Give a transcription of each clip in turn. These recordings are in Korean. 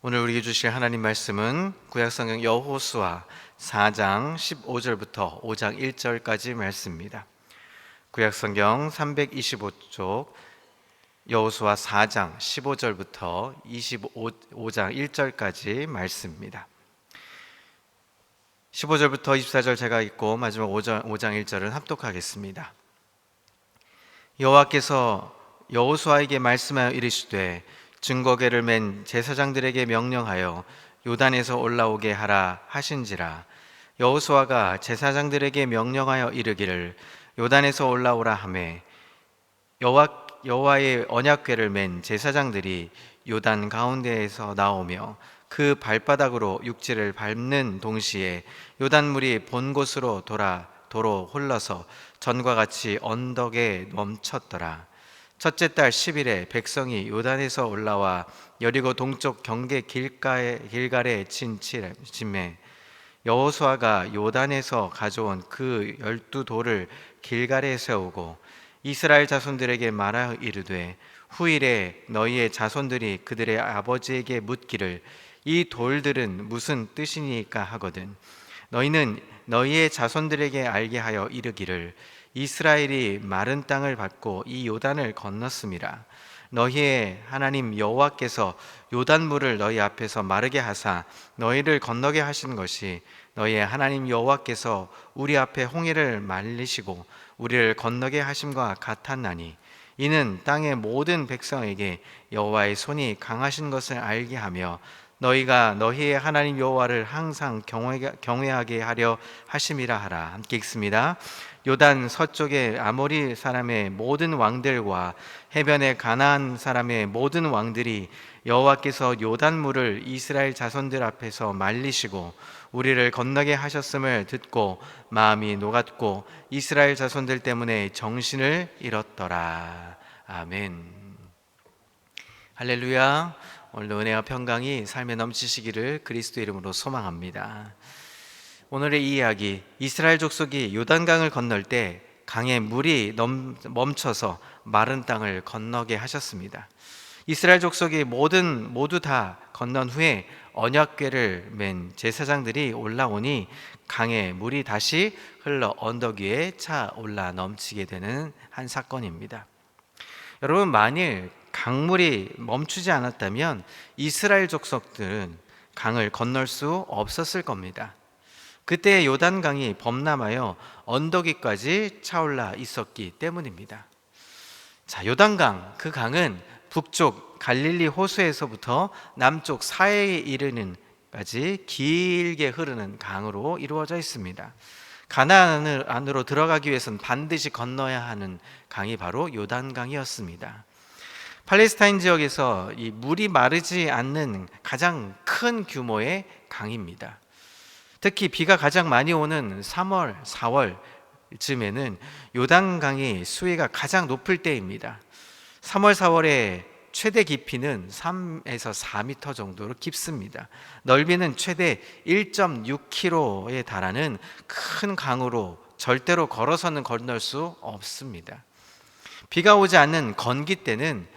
오늘 우리에게 주실 하나님 말씀은 구약성경 여호수아 4장 15절부터 5장 1절까지 말씀입니다. 구약성경 325쪽 여호수아 4장 15절부터 5장 1절까지 말씀입니다. 15절부터 24절 제가 읽고 마지막 5장 1절은 합독하겠습니다. 여호와께서 여호수아에게 말씀하여 이르시되 증거궤를 맨 제사장들에게 명령하여 요단에서 올라오게 하라 하신지라. 여호수아가 제사장들에게 명령하여 이르기를 요단에서 올라오라 하매 여호와의 언약궤를 맨 제사장들이 요단 가운데에서 나오며 그 발바닥으로 육지를 밟는 동시에 요단물이 본 곳으로 도로 흘러서 전과 같이 언덕에 멈췄더라. 첫째 달 10일에 백성이 요단에서 올라와 여리고 동쪽 경계 길갈에 진침해 여호수아가 요단에서 가져온 그 12돌을 길갈에 세우고 이스라엘 자손들에게 말하여 이르되 후일에 너희의 자손들이 그들의 아버지에게 묻기를 이 돌들은 무슨 뜻이니까 하거든 너희는 너희의 자손들에게 알게 하여 이르기를 이스라엘이 마른 땅을 밟고 이 요단을 건넜음이라. 너희의 하나님 여호와께서 요단물을 너희 앞에서 마르게 하사 너희를 건너게 하신 것이 너희의 하나님 여호와께서 우리 앞에 홍해를 말리시고 우리를 건너게 하심과 같았나니 이는 땅의 모든 백성에게 여호와의 손이 강하신 것을 알게 하며 너희가 너희의 하나님 여호와를 항상 경외하게 하려 하심이라 하라. 함께 읽습니다. 요단 서쪽의 아모리 사람의 모든 왕들과 해변의 가나안 사람의 모든 왕들이 여호와께서 요단물을 이스라엘 자손들 앞에서 말리시고 우리를 건너게 하셨음을 듣고 마음이 녹았고 이스라엘 자손들 때문에 정신을 잃었더라. 아멘. 할렐루야. 오늘도 은혜와 평강이 삶에 넘치시기를 그리스도 이름으로 소망합니다. 오늘의 이 이야기, 이스라엘 족속이 요단강을 건널 때 강에 물이 멈춰서 마른 땅을 건너게 하셨습니다. 이스라엘 족속이 모두 다 건넌 후에 언약궤를 맨 제사장들이 올라오니 강에 물이 다시 흘러 언덕 위에 차 올라 넘치게 되는 한 사건입니다. 여러분, 만일 강물이 멈추지 않았다면 이스라엘 족속들은 강을 건널 수 없었을 겁니다. 그때 요단강이 범람하여 언덕 위까지 차올라 있었기 때문입니다. 자, 요단강, 그 강은 북쪽 갈릴리 호수에서부터 남쪽 사해에 이르는 까지 길게 흐르는 강으로 이루어져 있습니다. 가나안 안으로 들어가기 위해서는 반드시 건너야 하는 강이 바로 요단강이었습니다. 팔레스타인 지역에서 이 물이 마르지 않는 가장 큰 규모의 강입니다. 특히 비가 가장 많이 오는 3월, 4월쯤에는 요단강의 수위가 가장 높을 때입니다. 3월, 4월에 최대 깊이는 3에서 4m 정도로 깊습니다. 넓이는 최대 1.6km에 달하는 큰 강으로 절대로 걸어서는 건널 수 없습니다. 비가 오지 않는 건기 때는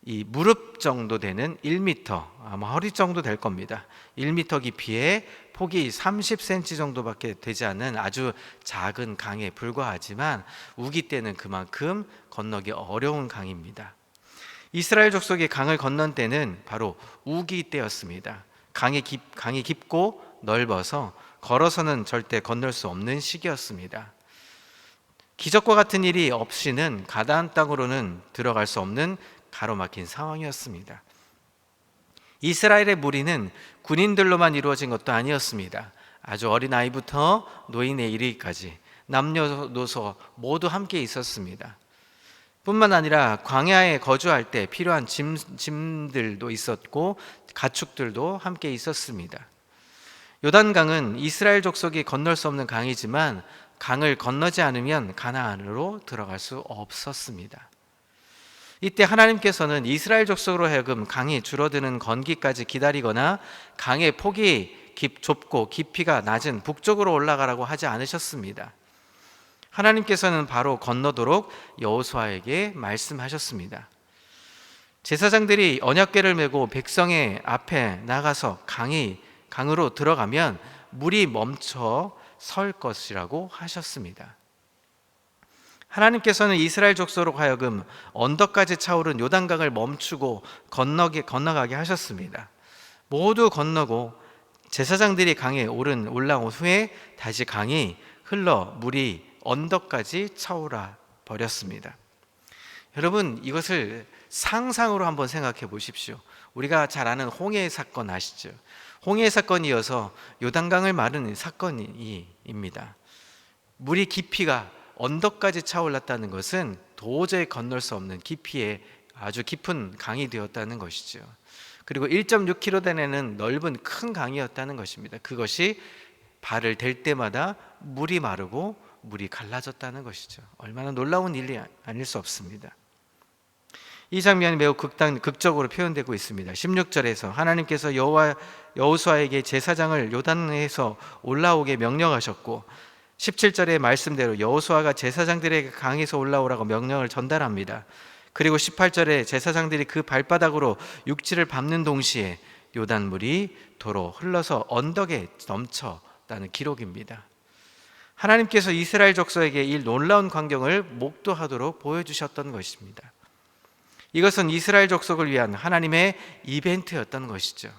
이 무릎 정도 되는 1m, 아마 허리 정도 될 겁니다. 1m 깊이에 폭이 30cm 정도밖에 되지 않는 아주 작은 강에 불과하지만 우기 때는 그만큼 건너기 어려운 강입니다. 이스라엘 족속이 강을 건넌 때는 바로 우기 때였습니다. 강이 깊고 넓어서 걸어서는 절대 건널 수 없는 시기였습니다. 기적과 같은 일이 없이는 가나안 땅으로는 들어갈 수 없는 가로막힌 상황이었습니다. 이스라엘의 무리는 군인들로만 이루어진 것도 아니었습니다. 아주 어린 아이부터 노인에 이르기까지 남녀노소 모두 함께 있었습니다. 뿐만 아니라 광야에 거주할 때 필요한 짐들도 있었고 가축들도 함께 있었습니다. 요단강은 이스라엘 족속이 건널 수 없는 강이지만 강을 건너지 않으면 가나안으로 들어갈 수 없었습니다. 이때 하나님께서는 이스라엘 족속으로 하여금 강이 줄어드는 건기까지 기다리거나 강의 폭이 좁고 깊이가 낮은 북쪽으로 올라가라고 하지 않으셨습니다. 하나님께서는 바로 건너도록 여호수아에게 말씀하셨습니다. 제사장들이 언약궤를 메고 백성의 앞에 나가서 강으로 들어가면 물이 멈춰 설 것이라고 하셨습니다. 하나님께서는 이스라엘 족속으로 하여금 언덕까지 차오른 요단강을 멈추고 건너가게 하셨습니다. 모두 건너고 제사장들이 강에 올라온 후에 다시 강이 흘러 물이 언덕까지 차오라 버렸습니다. 여러분, 이것을 상상으로 한번 생각해 보십시오. 우리가 잘 아는 홍해 사건 아시죠? 홍해 사건이 이어서 요단강을 마르는 사건입니다. 물이 깊이가 언덕까지 차올랐다는 것은 도저히 건널 수 없는 깊이의 아주 깊은 강이 되었다는 것이죠. 그리고 1.6km 되는 넓은 큰 강이었다는 것입니다. 그것이 발을 댈 때마다 물이 마르고 물이 갈라졌다는 것이죠. 얼마나 놀라운 일이 아닐 수 없습니다. 이 장면이 매우 극적으로 표현되고 있습니다. 16절에서 하나님께서 여호수아에게 제사장을 요단에서 올라오게 명령하셨고, 17절의 말씀대로 여호수아가 제사장들에게 강에서 올라오라고 명령을 전달합니다. 그리고 18절에 제사장들이 그 발바닥으로 육지를 밟는 동시에 요단물이 도로 흘러서 언덕에 넘쳤다는 기록입니다. 하나님께서 이스라엘 족속에게 이 놀라운 광경을 목도하도록 보여주셨던 것입니다. 이것은 이스라엘 족속을 위한 하나님의 이벤트였던 것이죠.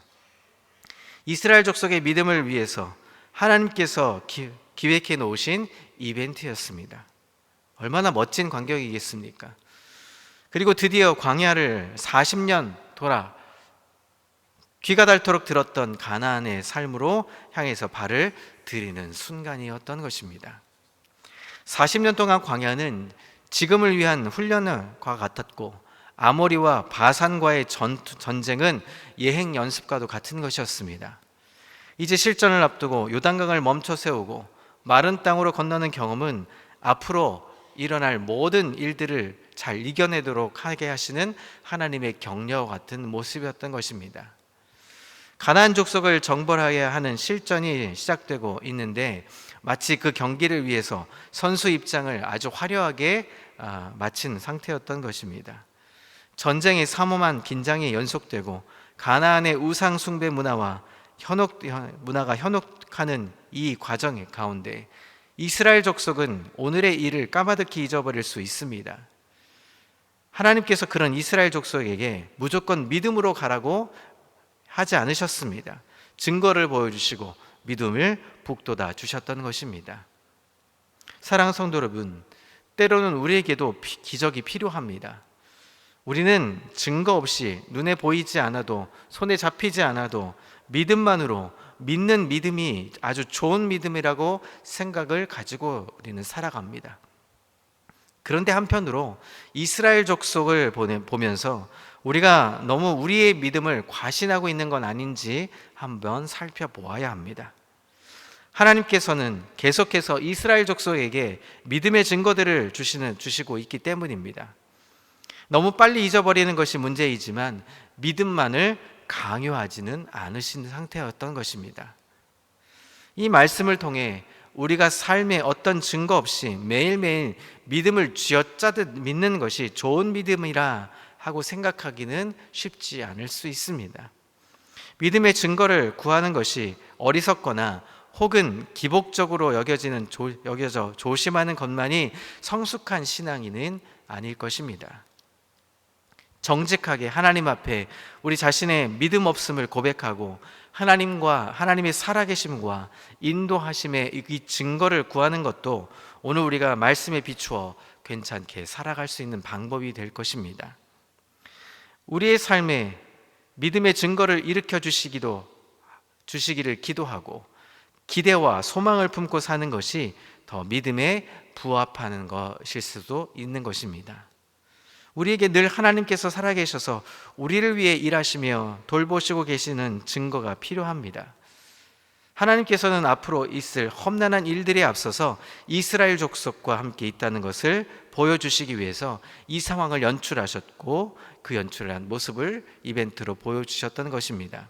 이스라엘 족속의 믿음을 위해서 하나님께서 기획해 놓으신 이벤트였습니다. 얼마나 멋진 광경이겠습니까? 그리고 드디어 광야를 40년 돌아 귀가 닳도록 들었던 가나안의 삶으로 향해서 발을 들이는 순간이었던 것입니다. 40년 동안 광야는 지금을 위한 훈련과 같았고, 아모리와 바산과의 전쟁은 예행 연습과도 같은 것이었습니다. 이제 실전을 앞두고 요단강을 멈춰 세우고 마른 땅으로 건너는 경험은 앞으로 일어날 모든 일들을 잘 이겨내도록 하게 하시는 하나님의 격려와 같은 모습이었던 것입니다. 가나안 족속을 정벌해야 하는 실전이 시작되고 있는데, 마치 그 경기를 위해서 선수 입장을 아주 화려하게 마친 상태였던 것입니다. 전쟁의 삼엄한 긴장이 연속되고 가나안의 우상 숭배 문화가 현혹하는 이 과정 가운데 이스라엘 족속은 오늘의 일을 까마득히 잊어버릴 수 있습니다. 하나님께서 그런 이스라엘 족속에게 무조건 믿음으로 가라고 하지 않으셨습니다. 증거를 보여주시고 믿음을 북돋아 주셨던 것입니다. 사랑하는 성도 여러분, 때로는 우리에게도 기적이 필요합니다. 우리는 증거 없이, 눈에 보이지 않아도, 손에 잡히지 않아도 믿음만으로, 믿는 믿음이 아주 좋은 믿음이라고 생각을 가지고 우리는 살아갑니다. 그런데 한편으로 이스라엘 족속을 보면서 우리가 너무 우리의 믿음을 과신하고 있는 건 아닌지 한번 살펴보아야 합니다. 하나님께서는 계속해서 이스라엘 족속에게 믿음의 증거들을 주시고 있기 때문입니다. 너무 빨리 잊어버리는 것이 문제이지만 믿음만을 강요하지는 않으신 상태였던 것입니다. 이 말씀을 통해 우리가 삶에 어떤 증거 없이 매일매일 믿음을 쥐어짜듯 믿는 것이 좋은 믿음이라 하고 생각하기는 쉽지 않을 수 있습니다. 믿음의 증거를 구하는 것이 어리석거나 혹은 기복적으로 여겨져 조심하는 것만이 성숙한 신앙인은 아닐 것입니다. 정직하게 하나님 앞에 우리 자신의 믿음 없음을 고백하고 하나님의 살아계심과 인도하심의 이 증거를 구하는 것도 오늘 우리가 말씀에 비추어 괜찮게 살아갈 수 있는 방법이 될 것입니다. 우리의 삶에 믿음의 증거를 일으켜 주시기를 기도하고 기대와 소망을 품고 사는 것이 더 믿음에 부합하는 것일 수도 있는 것입니다. 우리에게 늘 하나님께서 살아계셔서 우리를 위해 일하시며 돌보시고 계시는 증거가 필요합니다. 하나님께서는 앞으로 있을 험난한 일들에 앞서서 이스라엘 족속과 함께 있다는 것을 보여주시기 위해서 이 상황을 연출하셨고 그 연출한 모습을 이벤트로 보여주셨던 것입니다.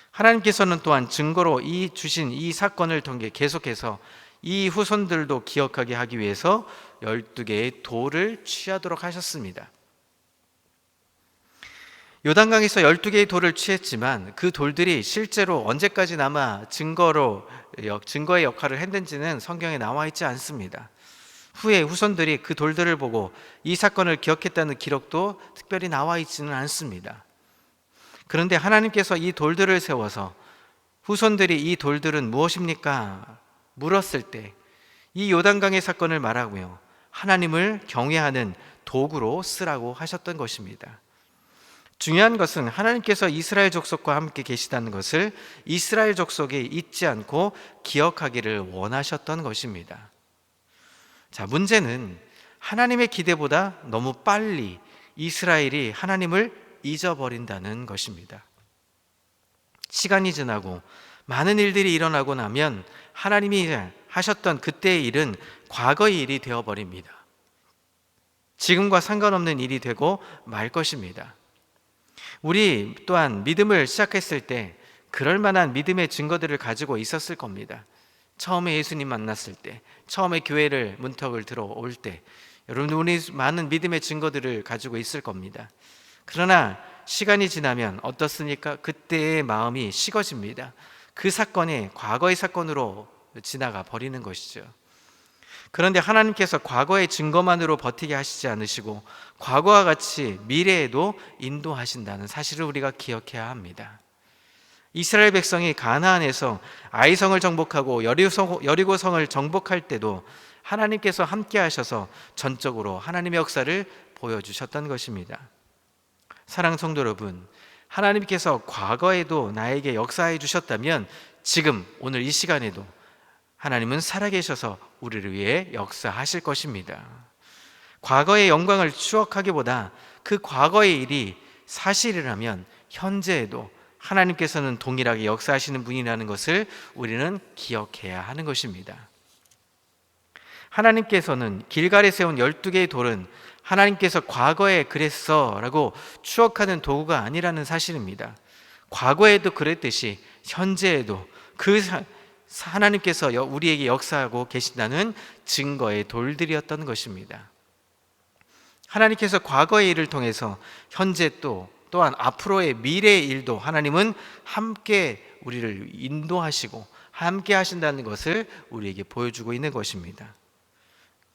하나님께서는 또한 증거로 주신 이 사건을 통해 계속해서 이 후손들도 기억하게 하기 위해서 12개의 돌을 취하도록 하셨습니다. 요단강에서 12개의 돌을 취했지만 그 돌들이 실제로 언제까지 남아 증거의 역할을 했는지는 성경에 나와 있지 않습니다. 후에 후손들이 그 돌들을 보고 이 사건을 기억했다는 기록도 특별히 나와 있지는 않습니다. 그런데 하나님께서 이 돌들을 세워서 후손들이 이 돌들은 무엇입니까? 물었을 때 이 요단강의 사건을 말하고요, 하나님을 경외하는 도구로 쓰라고 하셨던 것입니다. 중요한 것은 하나님께서 이스라엘 족속과 함께 계시다는 것을 이스라엘 족속이 잊지 않고 기억하기를 원하셨던 것입니다. 자, 문제는 하나님의 기대보다 너무 빨리 이스라엘이 하나님을 잊어버린다는 것입니다. 시간이 지나고 많은 일들이 일어나고 나면 하나님이 하셨던 그때의 일은 과거의 일이 되어버립니다. 지금과 상관없는 일이 되고 말 것입니다. 우리 또한 믿음을 시작했을 때 그럴 만한 믿음의 증거들을 가지고 있었을 겁니다. 처음에 예수님 만났을 때, 처음에 교회를 문턱을 들어올 때, 여러분 우리 많은 믿음의 증거들을 가지고 있을 겁니다. 그러나 시간이 지나면 어떻습니까? 그때의 마음이 식어집니다. 그 사건이 과거의 사건으로 지나가 버리는 것이죠. 그런데 하나님께서 과거의 증거만으로 버티게 하시지 않으시고 과거와 같이 미래에도 인도하신다는 사실을 우리가 기억해야 합니다. 이스라엘 백성이 가나안에서 아이성을 정복하고 여리고성을 정복할 때도 하나님께서 함께 하셔서 전적으로 하나님의 역사를 보여주셨던 것입니다. 사랑하는 성도 여러분, 하나님께서 과거에도 나에게 역사해 주셨다면 지금 오늘 이 시간에도 하나님은 살아계셔서 우리를 위해 역사하실 것입니다. 과거의 영광을 추억하기보다 그 과거의 일이 사실이라면 현재에도 하나님께서는 동일하게 역사하시는 분이라는 것을 우리는 기억해야 하는 것입니다. 하나님께서는 길갈에 세운 12개의 돌은 하나님께서 과거에 그랬어 라고 추억하는 도구가 아니라는 사실입니다. 과거에도 그랬듯이 현재에도 하나님께서 우리에게 역사하고 계신다는 증거의 돌들이었던 것입니다. 하나님께서 과거의 일을 통해서 현재 또한 앞으로의 미래의 일도 하나님은 함께 우리를 인도하시고 함께 하신다는 것을 우리에게 보여주고 있는 것입니다.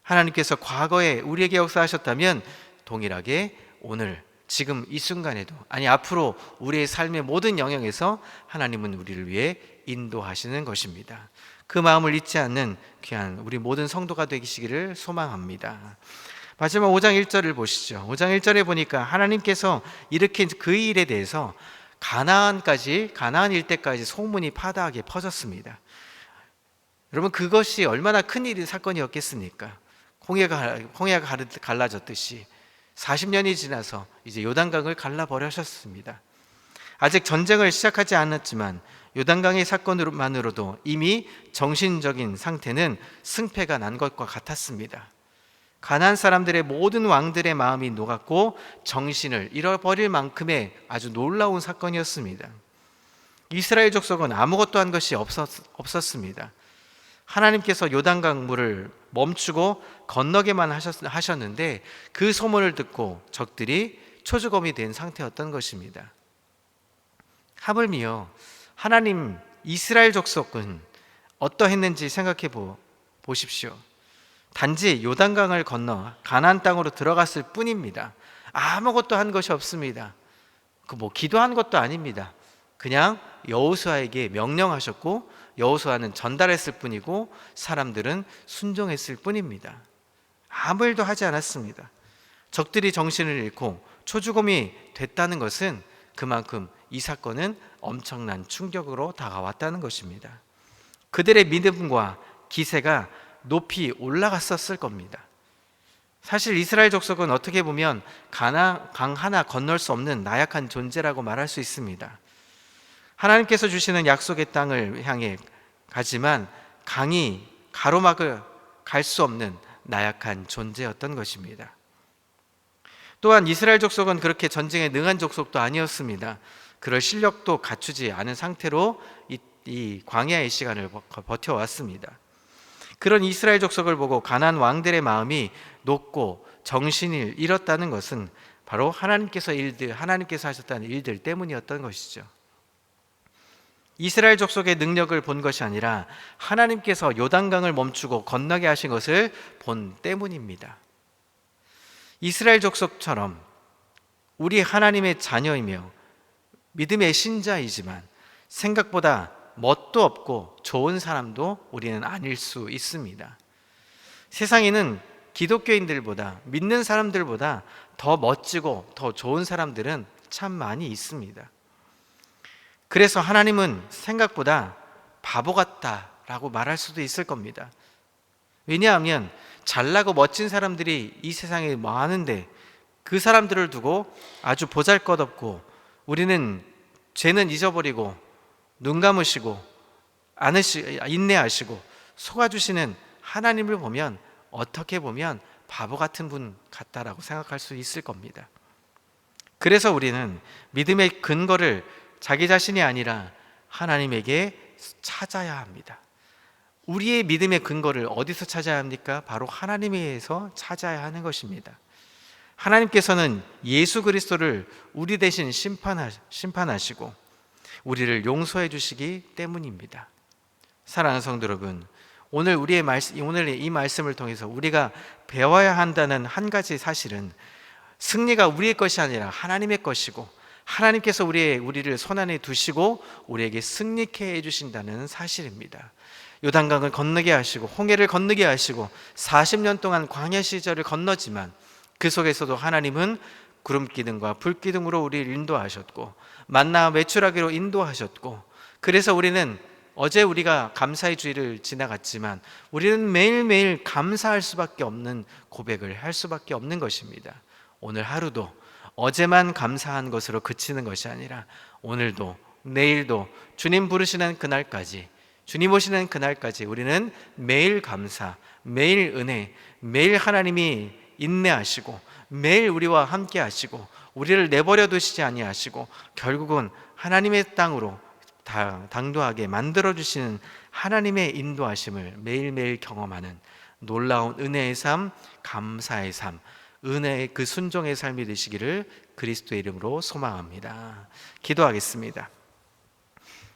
하나님께서 과거에 우리에게 역사하셨다면 동일하게 오늘 지금 이 순간에도, 아니 앞으로 우리의 삶의 모든 영역에서 하나님은 우리를 위해 인도하시는 것입니다. 그 마음을 잊지 않는 귀한 우리 모든 성도가 되시기를 소망합니다. 마지막 5장 1절을 보시죠. 5장 1절에 보니까 하나님께서 일으킨 그 일에 대해서 가나안 일대까지 소문이 파다하게 퍼졌습니다. 여러분, 그것이 얼마나 큰일인 사건이었겠습니까? 홍해가 갈라졌듯이 40년이 지나서 이제 요단강을 갈라버리셨습니다. 아직 전쟁을 시작하지 않았지만 요단강의 사건만으로도 이미 정신적인 상태는 승패가 난 것과 같았습니다. 가나안 사람들의 모든 왕들의 마음이 녹았고 정신을 잃어버릴 만큼의 아주 놀라운 사건이었습니다. 이스라엘 족속은 아무것도 한 것이 없었습니다. 하나님께서 요단강 물을 멈추고 건너게만 하셨는데 그 소문을 듣고 적들이 초주검이 된 상태였던 것입니다. 하물며 하나님 이스라엘 족속은 어떠했는지 생각해 보십시오. 단지 요단강을 건너 가나안 땅으로 들어갔을 뿐입니다. 아무것도 한 것이 없습니다. 기도한 것도 아닙니다. 그냥 여호수아에게 명령하셨고 여호수아는 전달했을 뿐이고 사람들은 순종했을 뿐입니다. 아무 일도 하지 않았습니다. 적들이 정신을 잃고 초주검이 됐다는 것은 그만큼 이 사건은 엄청난 충격으로 다가왔다는 것입니다. 그들의 믿음과 기세가 높이 올라갔었을 겁니다. 사실 이스라엘 족속은 어떻게 보면 강 하나 건널 수 없는 나약한 존재라고 말할 수 있습니다. 하나님께서 주시는 약속의 땅을 향해 가지만 강이 가로막을 갈 수 없는 나약한 존재였던 것입니다. 또한 이스라엘 족속은 그렇게 전쟁에 능한 족속도 아니었습니다. 그럴 실력도 갖추지 않은 상태로 이 광야의 시간을 버텨왔습니다. 그런 이스라엘 족속을 보고 가나안 왕들의 마음이 녹고 정신을 잃었다는 것은 바로 하나님께서 하셨다는 일들 때문이었던 것이죠. 이스라엘 족속의 능력을 본 것이 아니라 하나님께서 요단강을 멈추고 건너게 하신 것을 본 때문입니다. 이스라엘 족속처럼 우리 하나님의 자녀이며 믿음의 신자이지만 생각보다 멋도 없고 좋은 사람도 우리는 아닐 수 있습니다. 세상에는 기독교인들보다, 믿는 사람들보다 더 멋지고 더 좋은 사람들은 참 많이 있습니다. 그래서 하나님은 생각보다 바보 같다라고 말할 수도 있을 겁니다. 왜냐하면 잘나고 멋진 사람들이 이 세상에 많은데 그 사람들을 두고 아주 보잘것없고 우리는 죄는 잊어버리고 눈 감으시고 인내하시고 속아주시는 하나님을 보면 어떻게 보면 바보 같은 분 같다라고 생각할 수 있을 겁니다. 그래서 우리는 믿음의 근거를 자기 자신이 아니라 하나님에게 찾아야 합니다. 우리의 믿음의 근거를 어디서 찾아야 합니까? 바로 하나님에게서 찾아야 하는 것입니다. 하나님께서는 예수 그리스도를 우리 대신 심판하시고 우리를 용서해 주시기 때문입니다. 사랑하는 성도 여러분, 오늘 이 말씀을 통해서 우리가 배워야 한다는 한 가지 사실은 승리가 우리의 것이 아니라 하나님의 것이고 하나님께서 우리를 손안에 두시고 우리에게 승리케 해주신다는 사실입니다. 요단강을 건너게 하시고 홍해를 건너게 하시고 40년 동안 광야 시절을 건너지만 그 속에서도 하나님은 구름 기둥과 불 기둥으로 우리를 인도하셨고 만나와 메추라기로 인도하셨고, 그래서 우리는 어제 우리가 감사의 주일을 지나갔지만 우리는 매일매일 감사할 수밖에 없는 고백을 할 수밖에 없는 것입니다. 오늘 하루도 어제만 감사한 것으로 그치는 것이 아니라 오늘도 내일도 주님 부르시는 그날까지, 주님 오시는 그날까지 우리는 매일 감사, 매일 은혜, 매일 하나님이 인내하시고 매일 우리와 함께 하시고 우리를 내버려 두시지 아니하시고 결국은 하나님의 땅으로 당도하게 만들어주시는 하나님의 인도하심을 매일매일 경험하는 놀라운 은혜의 삶, 감사의 삶, 은혜의 그 순종의 삶이 되시기를 그리스도의 이름으로 소망합니다. 기도하겠습니다.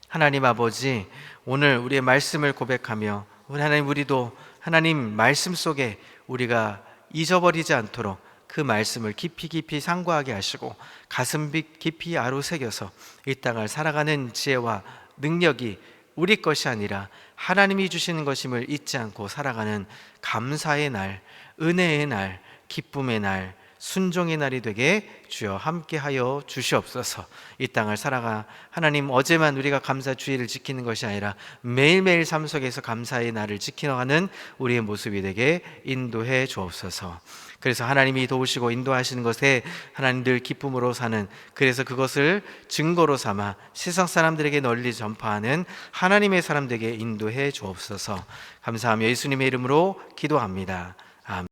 하나님 아버지, 오늘 우리의 말씀을 고백하며 하나님, 우리도 하나님 말씀 속에 우리가 잊어버리지 않도록 그 말씀을 깊이 상고하게 하시고 가슴 깊이 아로새겨서 이 땅을 살아가는 지혜와 능력이 우리 것이 아니라 하나님이 주시는 것임을 잊지 않고 살아가는 감사의 날, 은혜의 날, 기쁨의 날, 순종의 날이 되게 주여 함께하여 주시옵소서. 이 땅을 살아가 하나님, 어제만 우리가 감사 주일을 지키는 것이 아니라 매일매일 삶 속에서 감사의 날을 지키어가는 우리의 모습이 되게 인도해 주옵소서. 그래서 하나님이 도우시고 인도하시는 것에 하나님 늘 기쁨으로 사는, 그래서 그것을 증거로 삼아 세상 사람들에게 널리 전파하는 하나님의 사람들에게 인도해 주옵소서. 감사하며 예수님의 이름으로 기도합니다.